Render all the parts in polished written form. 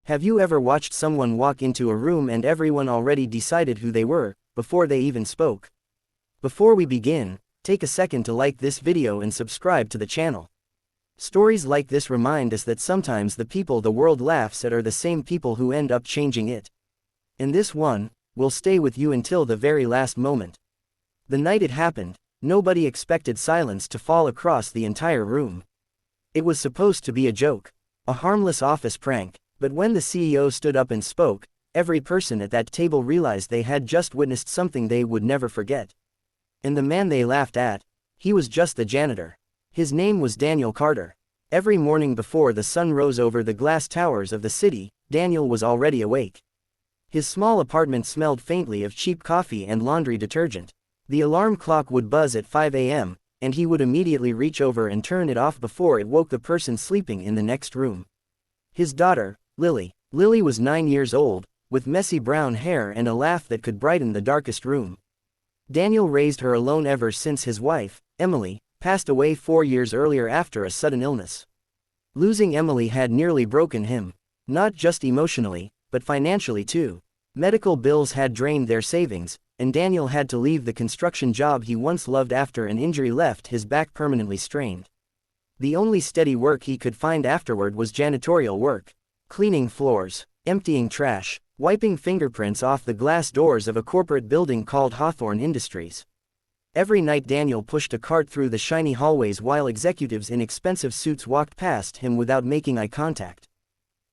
Have you ever watched someone walk into a room and everyone already decided who they were, before they even spoke? Before we begin, take a second to like this video and subscribe to the channel. Stories like this remind us that sometimes the people the world laughs at are the same people who end up changing it. And this one will stay with you until the very last moment. The night it happened, nobody expected silence to fall across the entire room. It was supposed to be a joke, a harmless office prank, but when the CEO stood up and spoke, every person at that table realized they had just witnessed something they would never forget. And the man they laughed at, he was just the janitor. His name was Daniel Carter. Every morning before the sun rose over the glass towers of the city, Daniel was already awake. His small apartment smelled faintly of cheap coffee and laundry detergent. The alarm clock would buzz at 5 a.m., and he would immediately reach over and turn it off before it woke the person sleeping in the next room. His daughter, Lily. Lily was 9 years old, with messy brown hair and a laugh that could brighten the darkest room. Daniel raised her alone ever since his wife, Emily, passed away 4 years earlier after a sudden illness. Losing Emily had nearly broken him, not just emotionally, but financially too. Medical bills had drained their savings, and Daniel had to leave the construction job he once loved after an injury left his back permanently strained. The only steady work he could find afterward was janitorial work. Cleaning floors, emptying trash, wiping fingerprints off the glass doors of a corporate building called Hawthorne Industries. Every night Daniel pushed a cart through the shiny hallways while executives in expensive suits walked past him without making eye contact.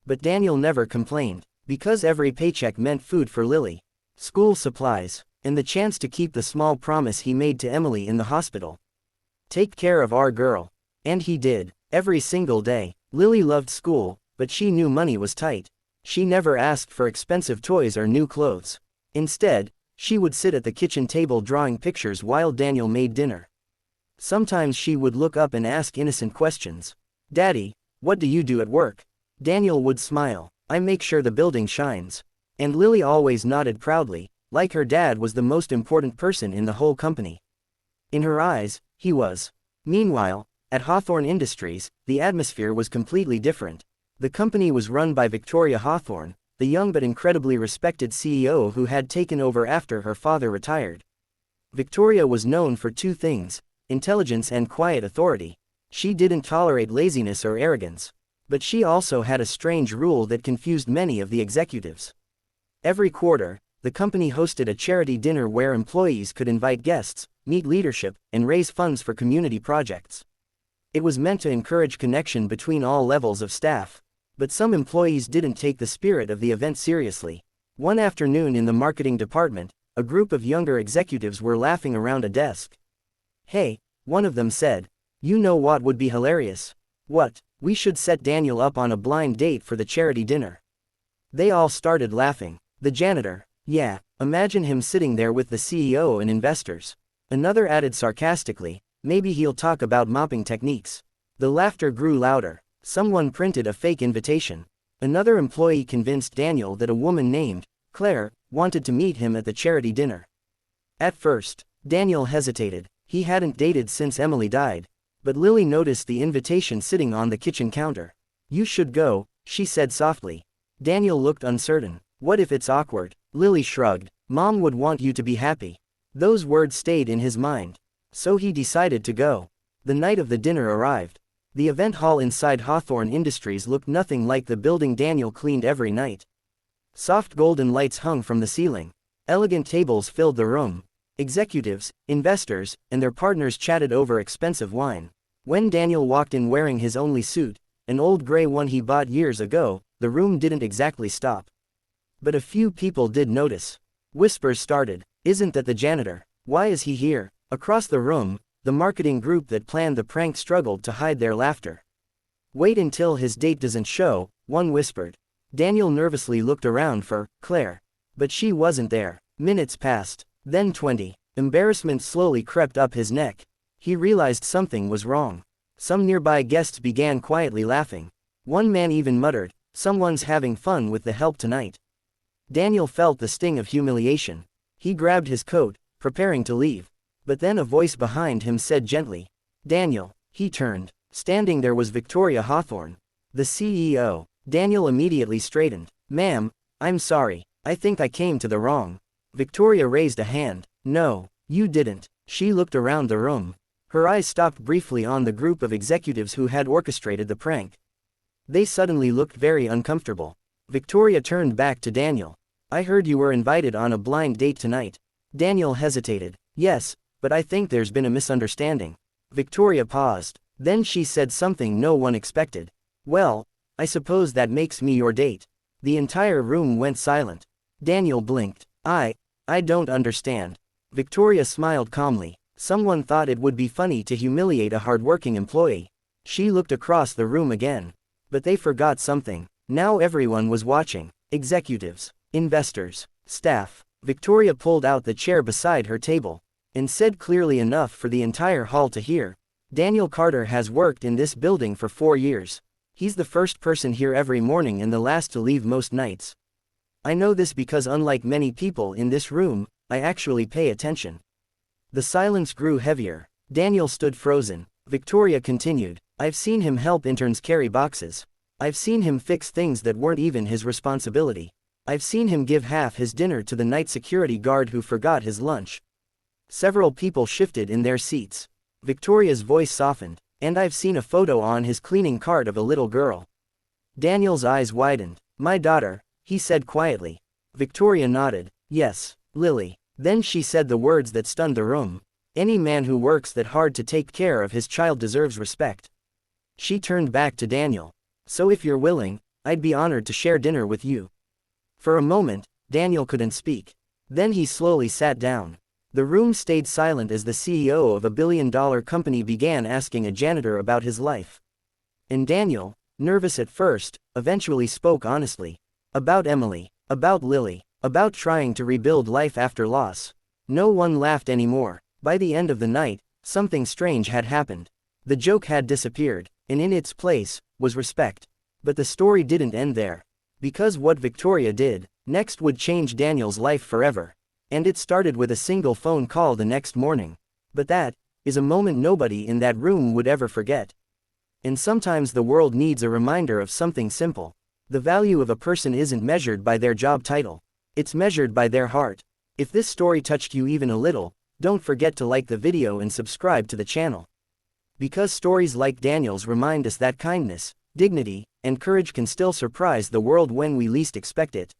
But Daniel never complained, because every paycheck meant food for Lily, school supplies, and the chance to keep the small promise he made to Emily in the hospital. Take care of our girl. And he did, every single day. Lily loved school, but she knew money was tight. She never asked for expensive toys or new clothes. Instead, she would sit at the kitchen table drawing pictures while Daniel made dinner. Sometimes she would look up and ask innocent questions. "Daddy, what do you do at work?" Daniel would smile. "I make sure the building shines." And Lily always nodded proudly, like her dad was the most important person in the whole company. In her eyes, he was. Meanwhile, at Hawthorne Industries, the atmosphere was completely different. The company was run by Victoria Hawthorne, the young but incredibly respected CEO who had taken over after her father retired. Victoria was known for two things: intelligence and quiet authority. She didn't tolerate laziness or arrogance. But she also had a strange rule that confused many of the executives. Every quarter, the company hosted a charity dinner where employees could invite guests, meet leadership, and raise funds for community projects. It was meant to encourage connection between all levels of staff. But some employees didn't take the spirit of the event seriously. One afternoon in the marketing department, a group of younger executives were laughing around a desk. "Hey," one of them said, "you know what would be hilarious? What? We should set Daniel up on a blind date for the charity dinner." They all started laughing. The janitor, "Yeah, imagine him sitting there with the CEO and investors." Another added sarcastically, "Maybe he'll talk about mopping techniques." The laughter grew louder. Someone printed a fake invitation. Another employee convinced Daniel that a woman named Claire wanted to meet him at the charity dinner. At first, Daniel hesitated. He hadn't dated since Emily died. But Lily noticed the invitation sitting on the kitchen counter. "You should go," she said softly. Daniel looked uncertain. "What if it's awkward?" Lily shrugged. "Mom would want you to be happy." Those words stayed in his mind. So he decided to go. The night of the dinner arrived. The event hall inside Hawthorne Industries looked nothing like the building Daniel cleaned every night. Soft golden lights hung from the ceiling. Elegant tables filled the room. Executives, investors, and their partners chatted over expensive wine. When Daniel walked in wearing his only suit, an old gray one he bought years ago, the room didn't exactly stop. But a few people did notice. Whispers started. "Isn't that the janitor? Why is he here?" Across the room, the marketing group that planned the prank struggled to hide their laughter. "Wait until his date doesn't show," one whispered. Daniel nervously looked around for Claire. But she wasn't there. Minutes passed. Then 20. Embarrassment slowly crept up his neck. He realized something was wrong. Some nearby guests began quietly laughing. One man even muttered, "Someone's having fun with the help tonight." Daniel felt the sting of humiliation. He grabbed his coat, preparing to leave. But then a voice behind him said gently, "Daniel." He turned. Standing there was Victoria Hawthorne, the CEO. Daniel immediately straightened. Ma'am, I'm sorry, I think I came to the wrong. Victoria raised a hand. No, you didn't. She looked around the room. Her eyes stopped briefly on the group of executives who had orchestrated the prank. They suddenly looked very uncomfortable. Victoria turned back to Daniel. I heard you were invited on a blind date tonight. Daniel hesitated. Yes, but I think there's been a misunderstanding. Victoria paused. Then she said something no one expected. Well, I suppose that makes me your date. The entire room went silent. Daniel blinked. I don't understand. Victoria smiled calmly. Someone thought it would be funny to humiliate a hardworking employee. She looked across the room again. But they forgot something. Now everyone was watching. Executives, investors, staff. Victoria pulled out the chair beside her table and said clearly enough for the entire hall to hear. Daniel Carter has worked in this building for 4 years. He's the first person here every morning and the last to leave most nights. I know this because unlike many people in this room, I actually pay attention. The silence grew heavier. Daniel stood frozen. Victoria continued. I've seen him help interns carry boxes. I've seen him fix things that weren't even his responsibility. I've seen him give half his dinner to the night security guard who forgot his lunch. Several people shifted in their seats. Victoria's voice softened. And I've seen a photo on his cleaning cart of a little girl. Daniel's eyes widened. My daughter, he said quietly. Victoria nodded. Yes, Lily. Then she said the words that stunned the room. Any man who works that hard to take care of his child deserves respect. She turned back to Daniel. So if you're willing, I'd be honored to share dinner with you. For a moment, Daniel couldn't speak. Then he slowly sat down. The room stayed silent as the CEO of a billion-dollar company began asking a janitor about his life. And Daniel, nervous at first, eventually spoke honestly. About Emily, about Lily, about trying to rebuild life after loss. No one laughed anymore. By the end of the night, something strange had happened. The joke had disappeared, and in its place was respect. But the story didn't end there. Because what Victoria did next would change Daniel's life forever. And it started with a single phone call the next morning. But that is a moment nobody in that room would ever forget. And sometimes the world needs a reminder of something simple. The value of a person isn't measured by their job title. It's measured by their heart. If this story touched you even a little, don't forget to like the video and subscribe to the channel. Because stories like Daniel's remind us that kindness, dignity, and courage can still surprise the world when we least expect it.